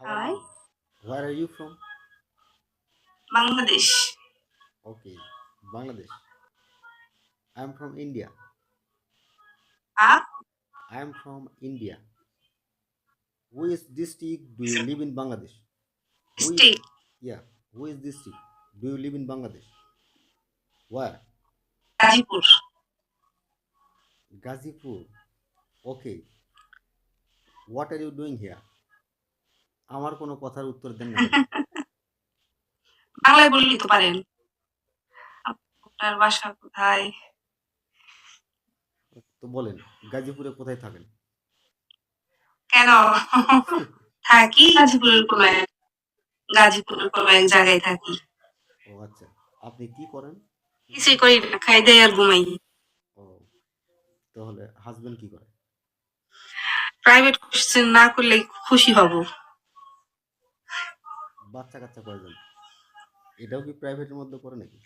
How are Hi, you? Where are you from? Bangladesh. Okay, Bangladesh. I'm from India. Ah, I'm from India. Which district do you live in Bangladesh? Who is, state. yeah, who is district? Do you live in Bangladesh? Where? Gazipur. Gazipur. Okay, what are you doing here? আমার কোনো কথার উত্তর দেন না কেন? বাংলায় বললেই তো পারেন। আপনার বাসা কোথায়? তো বলেন, গাজীপুরে কোথায় থাকেন? কেন? থাকি গাজীপুরের কোনো এক জায়গায় থাকি। ও আচ্ছা, আপনি কি করেন? কিছুই করি না, খাই দেই আর ঘুমাই। ও, তাহলে হাজবেন্ড কি করে? প্রাইভেট কোশ্চেন না করলে খুশি হব। বাচ্চা কাচ্চা কয়জন? এটাও কি প্রাইভেটের মধ্যে পড়ে নাকি?